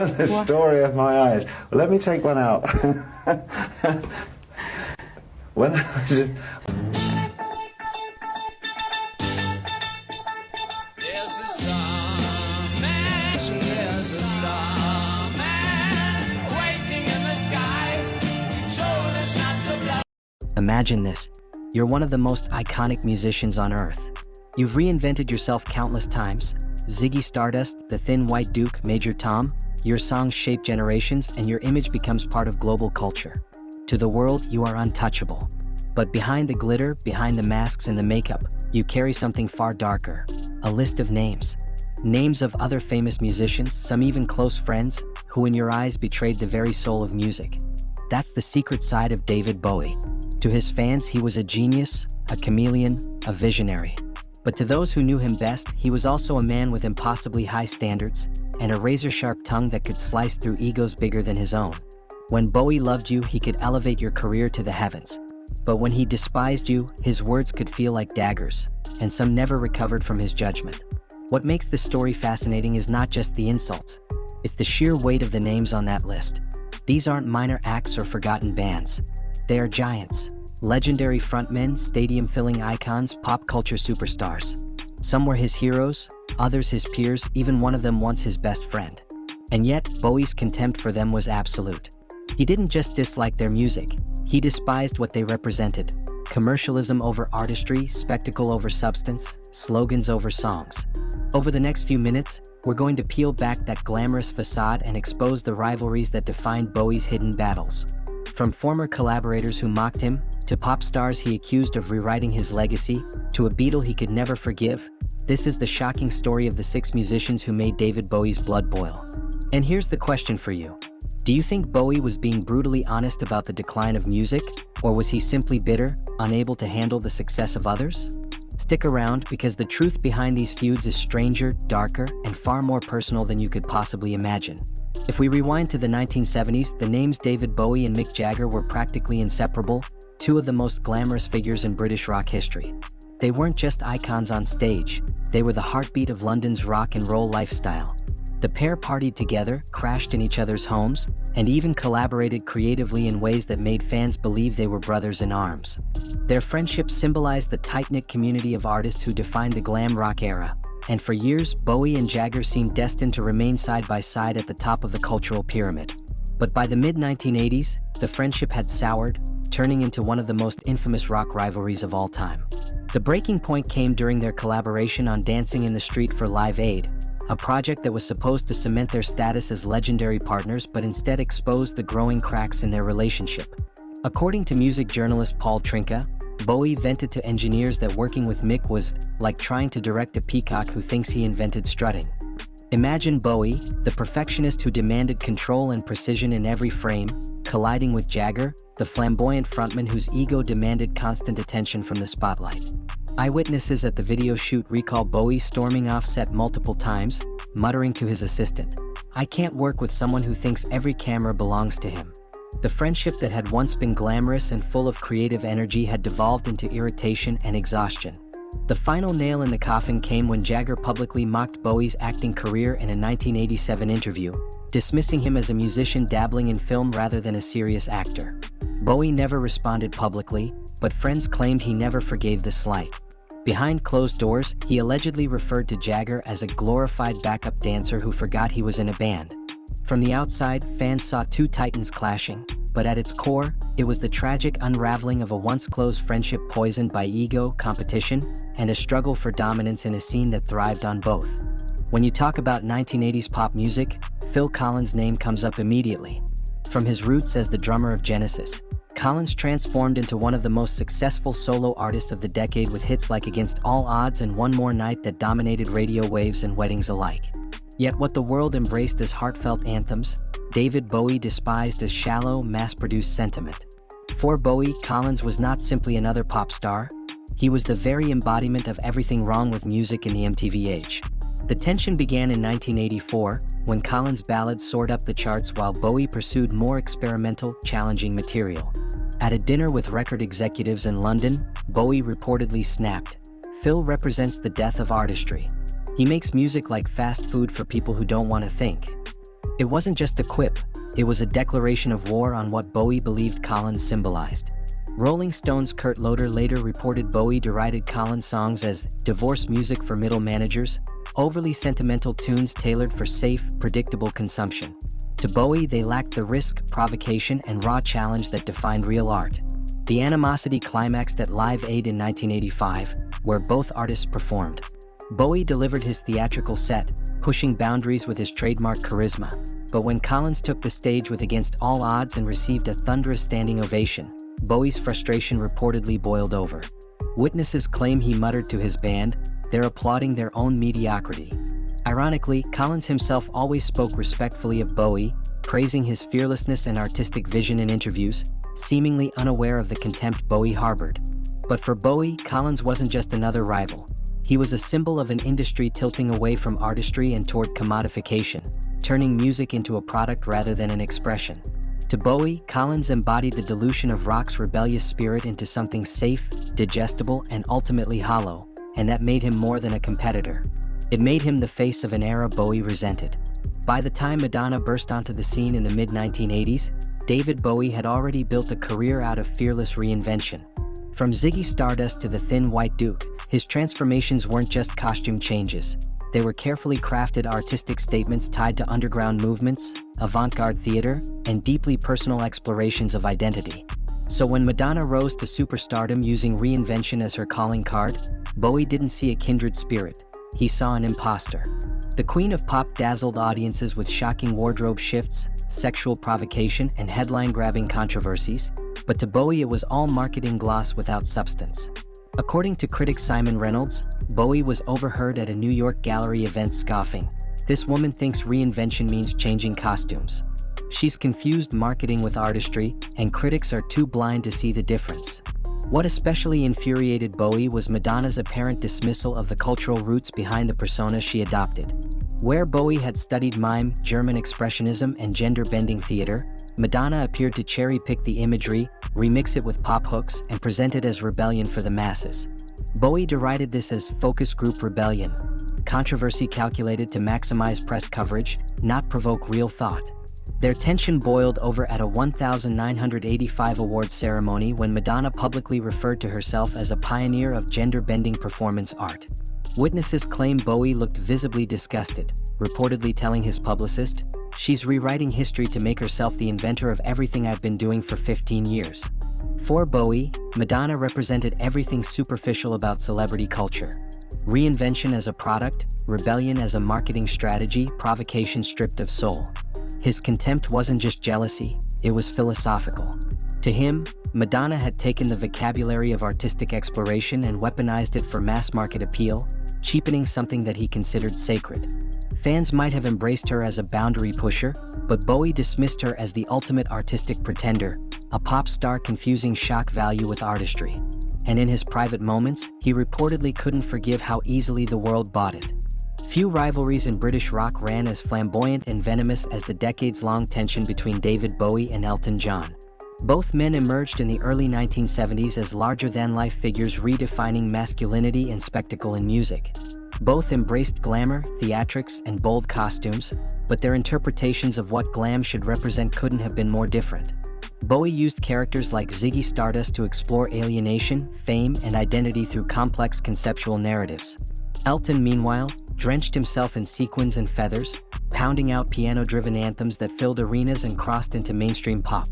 The story of my eyes. Well, let me take one out. When I was... There's a starman, there's a starman waiting in the sky, told us not to blow. Imagine this. You're one of the most iconic musicians on Earth. You've reinvented yourself countless times. Ziggy Stardust, the Thin White Duke, Major Tom. Your songs shape generations and your image becomes part of global culture. To the world, you are untouchable. But behind the glitter, behind the masks and the makeup, you carry something far darker. A list of names. Names of other famous musicians, some even close friends, who in your eyes betrayed the very soul of music. That's the secret side of David Bowie. To his fans, he was a genius, a chameleon, a visionary. But to those who knew him best, he was also a man with impossibly high standards and a razor-sharp tongue that could slice through egos bigger than his own. When Bowie loved you, he could elevate your career to the heavens. But when he despised you, his words could feel like daggers, and some never recovered from his judgment. What makes this story fascinating is not just the insults. It's the sheer weight of the names on that list. These aren't minor acts or forgotten bands. They are giants. Legendary frontmen, stadium-filling icons, pop culture superstars. Some were his heroes, others his peers, even one of them once his best friend. And yet, Bowie's contempt for them was absolute. He didn't just dislike their music, he despised what they represented. Commercialism over artistry, spectacle over substance, slogans over songs. Over the next few minutes, we're going to peel back that glamorous facade and expose the rivalries that defined Bowie's hidden battles. From former collaborators who mocked him, to pop stars he accused of rewriting his legacy, to a Beatle he could never forgive, this is the shocking story of the 6 musicians who made David Bowie's blood boil. And here's the question for you. Do you think Bowie was being brutally honest about the decline of music, or was he simply bitter, unable to handle the success of others? Stick around, because the truth behind these feuds is stranger, darker, and far more personal than you could possibly imagine. If we rewind to the 1970s, the names David Bowie and Mick Jagger were practically inseparable, 2 of the most glamorous figures in British rock history. They weren't just icons on stage, they were the heartbeat of London's rock and roll lifestyle. The pair partied together, crashed in each other's homes, and even collaborated creatively in ways that made fans believe they were brothers in arms. Their friendship symbolized the tight-knit community of artists who defined the glam rock era. And for years, Bowie and Jagger seemed destined to remain side by side at the top of the cultural pyramid. But by the mid-1980s, the friendship had soured, turning into one of the most infamous rock rivalries of all time. The breaking point came during their collaboration on Dancing in the Street for Live Aid, a project that was supposed to cement their status as legendary partners but instead exposed the growing cracks in their relationship. According to music journalist Paul Trinka, Bowie vented to engineers that working with Mick was like trying to direct a peacock who thinks he invented strutting. Imagine Bowie, the perfectionist who demanded control and precision in every frame, colliding with Jagger, the flamboyant frontman whose ego demanded constant attention from the spotlight. Eyewitnesses at the video shoot recall Bowie storming off set multiple times, muttering to his assistant, "I can't work with someone who thinks every camera belongs to him." The friendship that had once been glamorous and full of creative energy had devolved into irritation and exhaustion. The final nail in the coffin came when Jagger publicly mocked Bowie's acting career in a 1987 interview, dismissing him as a musician dabbling in film rather than a serious actor. Bowie never responded publicly, but friends claimed he never forgave the slight. Behind closed doors, he allegedly referred to Jagger as a glorified backup dancer who forgot he was in a band. From the outside, fans saw 2 titans clashing, but at its core, it was the tragic unraveling of a once close friendship poisoned by ego, competition, and a struggle for dominance in a scene that thrived on both. When you talk about 1980s pop music, Phil Collins' name comes up immediately. From his roots as the drummer of Genesis, Collins transformed into one of the most successful solo artists of the decade with hits like Against All Odds and One More Night that dominated radio waves and weddings alike. Yet what the world embraced as heartfelt anthems, David Bowie despised as shallow, mass-produced sentiment. For Bowie, Collins was not simply another pop star, he was the very embodiment of everything wrong with music in the MTV age. The tension began in 1984, when Collins' ballads soared up the charts while Bowie pursued more experimental, challenging material. At a dinner with record executives in London, Bowie reportedly snapped, "Phil represents the death of artistry. He makes music like fast food for people who don't want to think." It wasn't just a quip, it was a declaration of war on what Bowie believed Collins symbolized. Rolling Stone's Kurt Loder later reported Bowie derided Collins' songs as divorce music for middle managers, overly sentimental tunes tailored for safe, predictable consumption. To Bowie, they lacked the risk, provocation, and raw challenge that defined real art. The animosity climaxed at Live Aid in 1985, where both artists performed. Bowie delivered his theatrical set, pushing boundaries with his trademark charisma. But when Collins took the stage with Against All Odds and received a thunderous standing ovation, Bowie's frustration reportedly boiled over. Witnesses claim he muttered to his band, "They're applauding their own mediocrity." Ironically, Collins himself always spoke respectfully of Bowie, praising his fearlessness and artistic vision in interviews, seemingly unaware of the contempt Bowie harbored. But for Bowie, Collins wasn't just another rival. He was a symbol of an industry tilting away from artistry and toward commodification, turning music into a product rather than an expression. To Bowie, Collins embodied the dilution of rock's rebellious spirit into something safe, digestible, and ultimately hollow, and that made him more than a competitor. It made him the face of an era Bowie resented. By the time Madonna burst onto the scene in the mid-1980s, David Bowie had already built a career out of fearless reinvention. From Ziggy Stardust to the Thin White Duke, his transformations weren't just costume changes. They were carefully crafted artistic statements tied to underground movements, avant-garde theater, and deeply personal explorations of identity. So when Madonna rose to superstardom using reinvention as her calling card, Bowie didn't see a kindred spirit. He saw an imposter. The Queen of Pop dazzled audiences with shocking wardrobe shifts, sexual provocation, and headline-grabbing controversies, but to Bowie it was all marketing gloss without substance. According to critic Simon Reynolds, Bowie was overheard at a New York gallery event scoffing, "This woman thinks reinvention means changing costumes. She's confused marketing with artistry, and critics are too blind to see the difference." What especially infuriated Bowie was Madonna's apparent dismissal of the cultural roots behind the persona she adopted. Where Bowie had studied mime, German expressionism, and gender-bending theater, Madonna appeared to cherry-pick the imagery, remix it with pop hooks, and present it as rebellion for the masses. Bowie derided this as focus group rebellion, controversy calculated to maximize press coverage, not provoke real thought. Their tension boiled over at a 1985 awards ceremony when Madonna publicly referred to herself as a pioneer of gender-bending performance art. Witnesses claim Bowie looked visibly disgusted, reportedly telling his publicist, "She's rewriting history to make herself the inventor of everything I've been doing for 15 years. For Bowie, Madonna represented everything superficial about celebrity culture. Reinvention as a product, rebellion as a marketing strategy, provocation stripped of soul. His contempt wasn't just jealousy, it was philosophical. To him, Madonna had taken the vocabulary of artistic exploration and weaponized it for mass market appeal, cheapening something that he considered sacred. Fans might have embraced her as a boundary pusher, but Bowie dismissed her as the ultimate artistic pretender, a pop star confusing shock value with artistry. And in his private moments, he reportedly couldn't forgive how easily the world bought it. Few rivalries in British rock ran as flamboyant and venomous as the decades-long tension between David Bowie and Elton John. Both men emerged in the early 1970s as larger-than-life figures redefining masculinity and spectacle in music. Both embraced glamour, theatrics, and bold costumes, but their interpretations of what glam should represent couldn't have been more different. Bowie used characters like Ziggy Stardust to explore alienation, fame, and identity through complex conceptual narratives. Elton, meanwhile, drenched himself in sequins and feathers, pounding out piano-driven anthems that filled arenas and crossed into mainstream pop.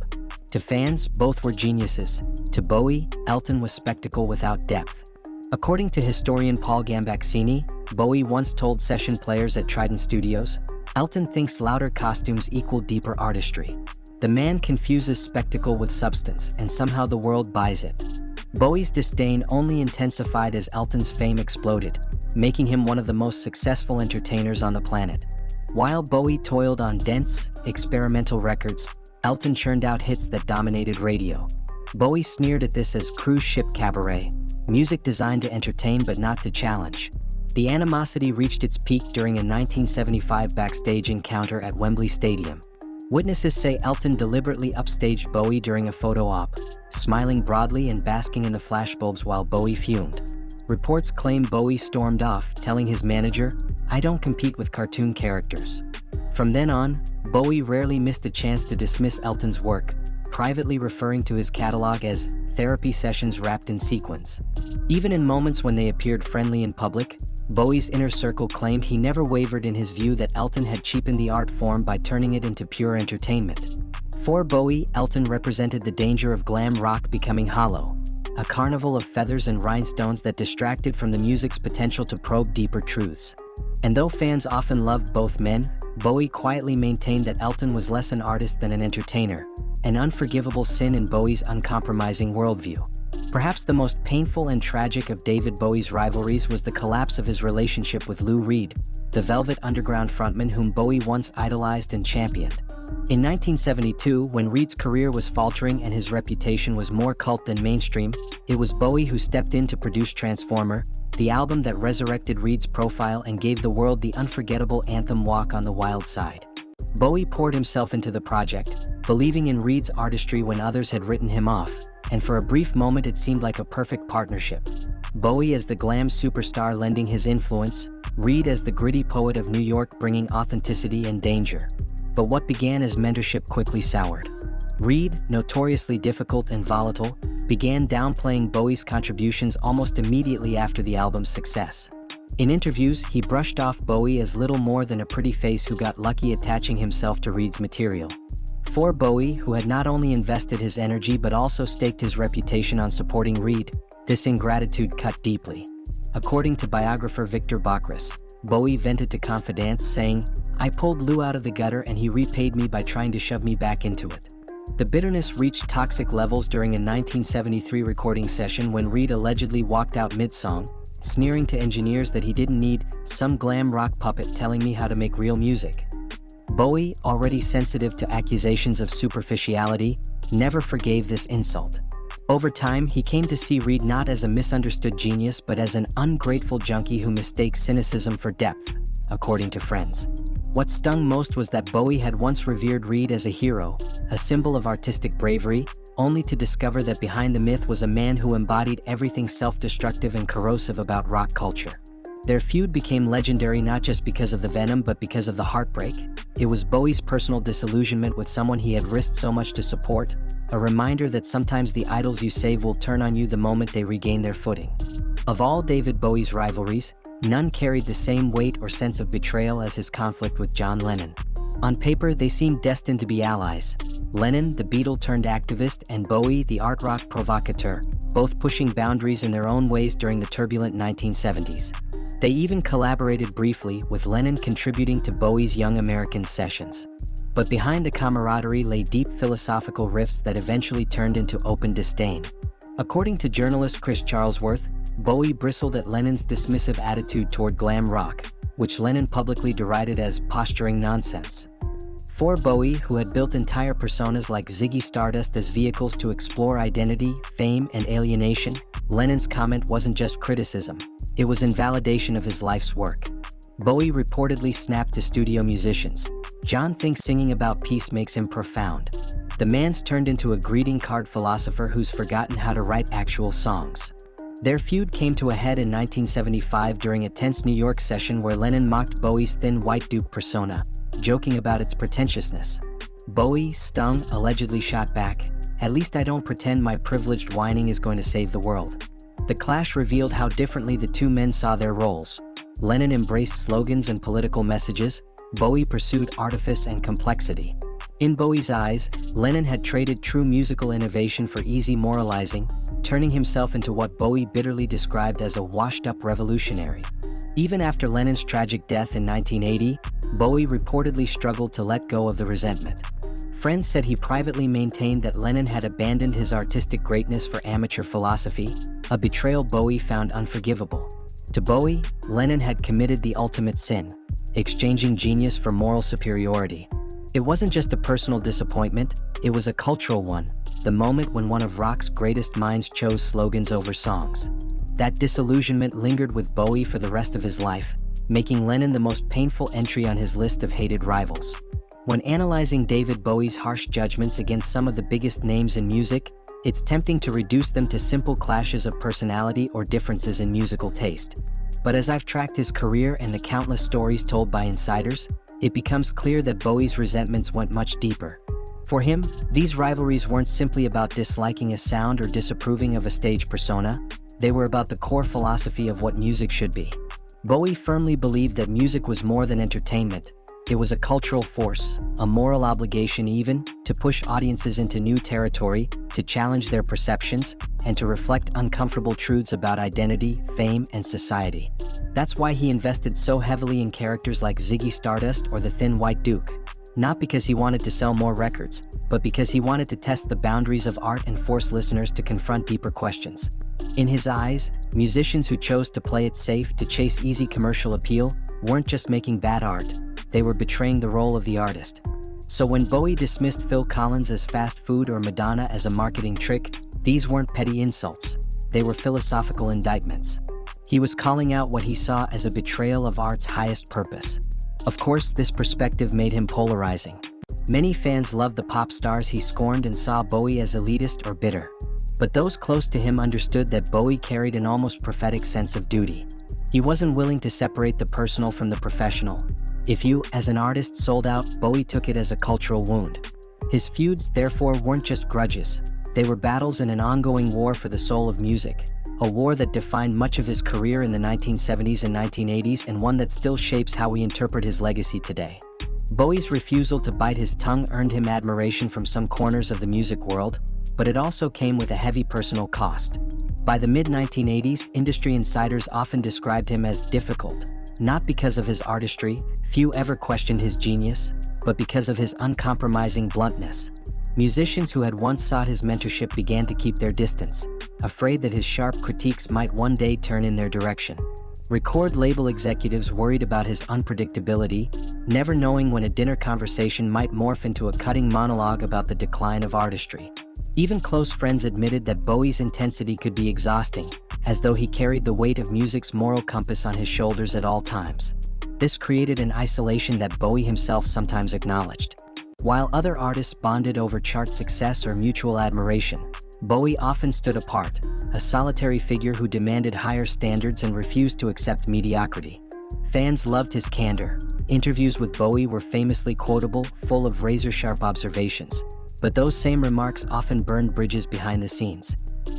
To fans, both were geniuses. To Bowie, Elton was spectacle without depth. According to historian Paul Gambaccini, Bowie once told session players at Trident Studios, "Elton thinks louder costumes equal deeper artistry. The man confuses spectacle with substance, and somehow the world buys it." Bowie's disdain only intensified as Elton's fame exploded, making him one of the most successful entertainers on the planet. While Bowie toiled on dense, experimental records, Elton churned out hits that dominated radio. Bowie sneered at this as cruise ship cabaret, music designed to entertain but not to challenge. The animosity reached its peak during a 1975 backstage encounter at Wembley Stadium. Witnesses say Elton deliberately upstaged Bowie during a photo op, smiling broadly and basking in the flashbulbs while Bowie fumed. Reports claim Bowie stormed off, telling his manager, "I don't compete with cartoon characters." From then on, Bowie rarely missed a chance to dismiss Elton's work, privately referring to his catalog as therapy sessions wrapped in sequins. Even in moments when they appeared friendly in public, Bowie's inner circle claimed he never wavered in his view that Elton had cheapened the art form by turning it into pure entertainment. For Bowie, Elton represented the danger of glam rock becoming hollow, a carnival of feathers and rhinestones that distracted from the music's potential to probe deeper truths. And though fans often loved both men, Bowie quietly maintained that Elton was less an artist than an entertainer, an unforgivable sin in Bowie's uncompromising worldview. Perhaps the most painful and tragic of David Bowie's rivalries was the collapse of his relationship with Lou Reed, the Velvet Underground frontman whom Bowie once idolized and championed. In 1972, when Reed's career was faltering and his reputation was more cult than mainstream, it was Bowie who stepped in to produce Transformer, the album that resurrected Reed's profile and gave the world the unforgettable anthem Walk on the Wild Side. Bowie poured himself into the project, believing in Reed's artistry when others had written him off, and for a brief moment it seemed like a perfect partnership. Bowie as the glam superstar lending his influence, Reed as the gritty poet of New York bringing authenticity and danger. But what began as mentorship quickly soured. Reed, notoriously difficult and volatile, began downplaying Bowie's contributions almost immediately after the album's success. In interviews, he brushed off Bowie as little more than a pretty face who got lucky attaching himself to Reed's material. For Bowie, who had not only invested his energy but also staked his reputation on supporting Reed, this ingratitude cut deeply. According to biographer Victor Bacchus, Bowie vented to Confidence, saying, "I pulled Lou out of the gutter and he repaid me by trying to shove me back into it." The bitterness reached toxic levels during a 1973 recording session when Reed allegedly walked out mid-song, sneering to engineers that he didn't need some glam rock puppet telling me how to make real music. Bowie, already sensitive to accusations of superficiality, never forgave this insult. Over time, he came to see Reed not as a misunderstood genius but as an ungrateful junkie who mistakes cynicism for depth, according to friends. What stung most was that Bowie had once revered Reed as a hero, a symbol of artistic bravery, only to discover that behind the myth was a man who embodied everything self-destructive and corrosive about rock culture. Their feud became legendary not just because of the venom but because of the heartbreak. It was Bowie's personal disillusionment with someone he had risked so much to support, a reminder that sometimes the idols you save will turn on you the moment they regain their footing. Of all David Bowie's rivalries, none carried the same weight or sense of betrayal as his conflict with John Lennon. On paper, they seemed destined to be allies. Lennon, the Beatle-turned-activist, and Bowie, the art rock provocateur, both pushing boundaries in their own ways during the turbulent 1970s. They even collaborated briefly, with Lennon contributing to Bowie's Young Americans sessions. But behind the camaraderie lay deep philosophical rifts that eventually turned into open disdain. According to journalist Chris Charlesworth, Bowie bristled at Lennon's dismissive attitude toward glam rock, which Lennon publicly derided as posturing nonsense. For Bowie, who had built entire personas like Ziggy Stardust as vehicles to explore identity, fame, and alienation, Lennon's comment wasn't just criticism, it was invalidation of his life's work. Bowie reportedly snapped to studio musicians, "John thinks singing about peace makes him profound." The man's turned into a greeting card philosopher who's forgotten how to write actual songs. Their feud came to a head in 1975 during a tense New York session where Lennon mocked Bowie's thin white duke persona, joking about its pretentiousness. Bowie, stung, allegedly shot back, "At least I don't pretend my privileged whining is going to save the world." The clash revealed how differently the two men saw their roles. Lennon embraced slogans and political messages, Bowie pursued artifice and complexity. In Bowie's eyes, Lennon had traded true musical innovation for easy moralizing, turning himself into what Bowie bitterly described as a washed-up revolutionary. Even after Lennon's tragic death in 1980, Bowie reportedly struggled to let go of the resentment. Friends said he privately maintained that Lennon had abandoned his artistic greatness for amateur philosophy, a betrayal Bowie found unforgivable. To Bowie, Lennon had committed the ultimate sin, exchanging genius for moral superiority. It wasn't just a personal disappointment, it was a cultural one, the moment when one of rock's greatest minds chose slogans over songs. That disillusionment lingered with Bowie for the rest of his life, making Lennon the most painful entry on his list of hated rivals. When analyzing David Bowie's harsh judgments against some of the biggest names in music, it's tempting to reduce them to simple clashes of personality or differences in musical taste. But as I've tracked his career and the countless stories told by insiders, it becomes clear that Bowie's resentments went much deeper. For him, these rivalries weren't simply about disliking a sound or disapproving of a stage persona, they were about the core philosophy of what music should be. Bowie firmly believed that music was more than entertainment. It was a cultural force, a moral obligation even, to push audiences into new territory, to challenge their perceptions, and to reflect uncomfortable truths about identity, fame, and society. That's why he invested so heavily in characters like Ziggy Stardust or the Thin White Duke. Not because he wanted to sell more records, but because he wanted to test the boundaries of art and force listeners to confront deeper questions. In his eyes, musicians who chose to play it safe to chase easy commercial appeal weren't just making bad art, they were betraying the role of the artist. So when Bowie dismissed Phil Collins as fast food or Madonna as a marketing trick, these weren't petty insults, they were philosophical indictments. He was calling out what he saw as a betrayal of art's highest purpose. Of course, this perspective made him polarizing. Many fans loved the pop stars he scorned and saw Bowie as elitist or bitter. But those close to him understood that Bowie carried an almost prophetic sense of duty. He wasn't willing to separate the personal from the professional. If you, as an artist, sold out, Bowie took it as a cultural wound. His feuds, therefore, weren't just grudges. They were battles in an ongoing war for the soul of music. A war that defined much of his career in the 1970s and 1980s and one that still shapes how we interpret his legacy today. Bowie's refusal to bite his tongue earned him admiration from some corners of the music world, but it also came with a heavy personal cost. By the mid-1980s, industry insiders often described him as difficult, not because of his artistry, few ever questioned his genius, but because of his uncompromising bluntness. Musicians who had once sought his mentorship began to keep their distance, afraid that his sharp critiques might one day turn in their direction. Record label executives worried about his unpredictability, never knowing when a dinner conversation might morph into a cutting monologue about the decline of artistry. Even close friends admitted that Bowie's intensity could be exhausting, as though he carried the weight of music's moral compass on his shoulders at all times. This created an isolation that Bowie himself sometimes acknowledged. While other artists bonded over chart success or mutual admiration, Bowie often stood apart, a solitary figure who demanded higher standards and refused to accept mediocrity. Fans loved his candor. Interviews with Bowie were famously quotable, full of razor-sharp observations. But those same remarks often burned bridges behind the scenes.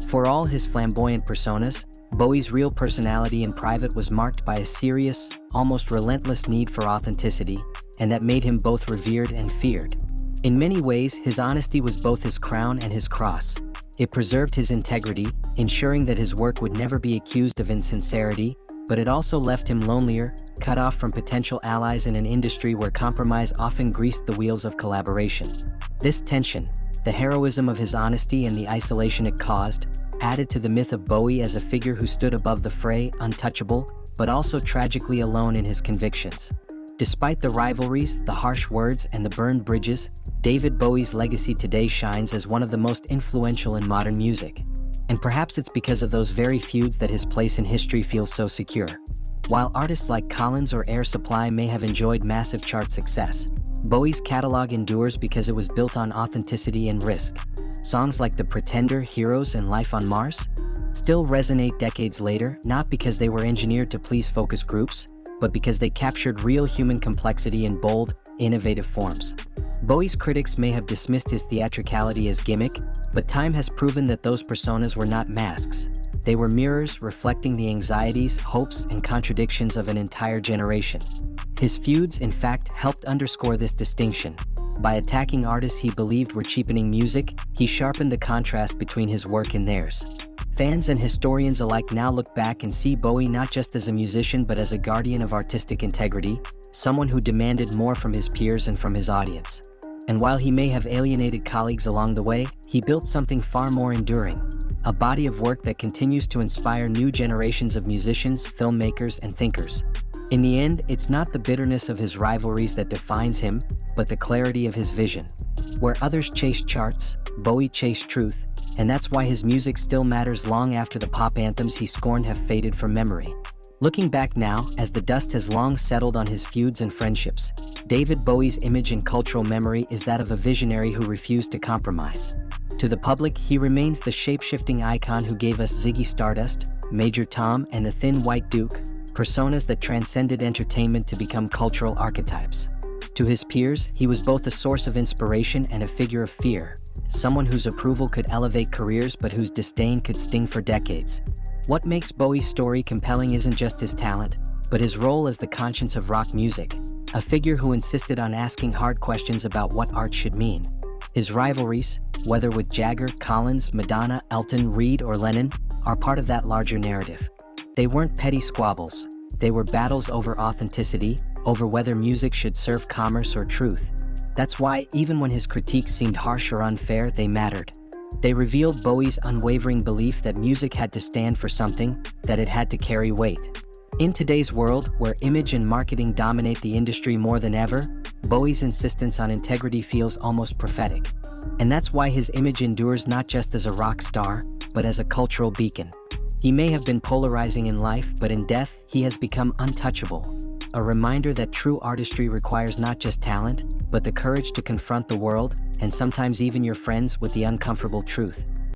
For all his flamboyant personas, Bowie's real personality in private was marked by a serious, almost relentless need for authenticity, and that made him both revered and feared. In many ways, his honesty was both his crown and his cross. It preserved his integrity, ensuring that his work would never be accused of insincerity, but it also left him lonelier, cut off from potential allies in an industry where compromise often greased the wheels of collaboration. This tension, the heroism of his honesty and the isolation it caused, added to the myth of Bowie as a figure who stood above the fray, untouchable, but also tragically alone in his convictions. Despite the rivalries, the harsh words, and the burned bridges, David Bowie's legacy today shines as one of the most influential in modern music. And perhaps it's because of those very feuds that his place in history feels so secure. While artists like Collins or Air Supply may have enjoyed massive chart success, Bowie's catalog endures because it was built on authenticity and risk. Songs like The Pretender, Heroes, and Life on Mars still resonate decades later, not because they were engineered to please focus groups, but because they captured real human complexity in bold, innovative forms. Bowie's critics may have dismissed his theatricality as gimmick, but time has proven that those personas were not masks. They were mirrors reflecting the anxieties, hopes, and contradictions of an entire generation. His feuds, in fact, helped underscore this distinction. By attacking artists he believed were cheapening music, he sharpened the contrast between his work and theirs. Fans and historians alike now look back and see Bowie not just as a musician but as a guardian of artistic integrity, someone who demanded more from his peers and from his audience. And while he may have alienated colleagues along the way, he built something far more enduring, a body of work that continues to inspire new generations of musicians, filmmakers, and thinkers. In the end, it's not the bitterness of his rivalries that defines him, but the clarity of his vision. Where others chased charts, Bowie chased truth, and that's why his music still matters long after the pop anthems he scorned have faded from memory. Looking back now, as the dust has long settled on his feuds and friendships, David Bowie's image in cultural memory is that of a visionary who refused to compromise. To the public, he remains the shape-shifting icon who gave us Ziggy Stardust, Major Tom, and the Thin White Duke, personas that transcended entertainment to become cultural archetypes. To his peers, he was both a source of inspiration and a figure of fear, someone whose approval could elevate careers but whose disdain could sting for decades. What makes Bowie's story compelling isn't just his talent, but his role as the conscience of rock music, a figure who insisted on asking hard questions about what art should mean. His rivalries, whether with Jagger, Collins, Madonna, Elton, Reed, or Lennon, are part of that larger narrative. They weren't petty squabbles. They were battles over authenticity, over whether music should serve commerce or truth. That's why, even when his critiques seemed harsh or unfair, they mattered. They revealed Bowie's unwavering belief that music had to stand for something, that it had to carry weight. In today's world, where image and marketing dominate the industry more than ever, Bowie's insistence on integrity feels almost prophetic. And that's why his image endures not just as a rock star, but as a cultural beacon. He may have been polarizing in life, but in death, he has become untouchable. A reminder that true artistry requires not just talent, but the courage to confront the world, and sometimes even your friends, with the uncomfortable truth.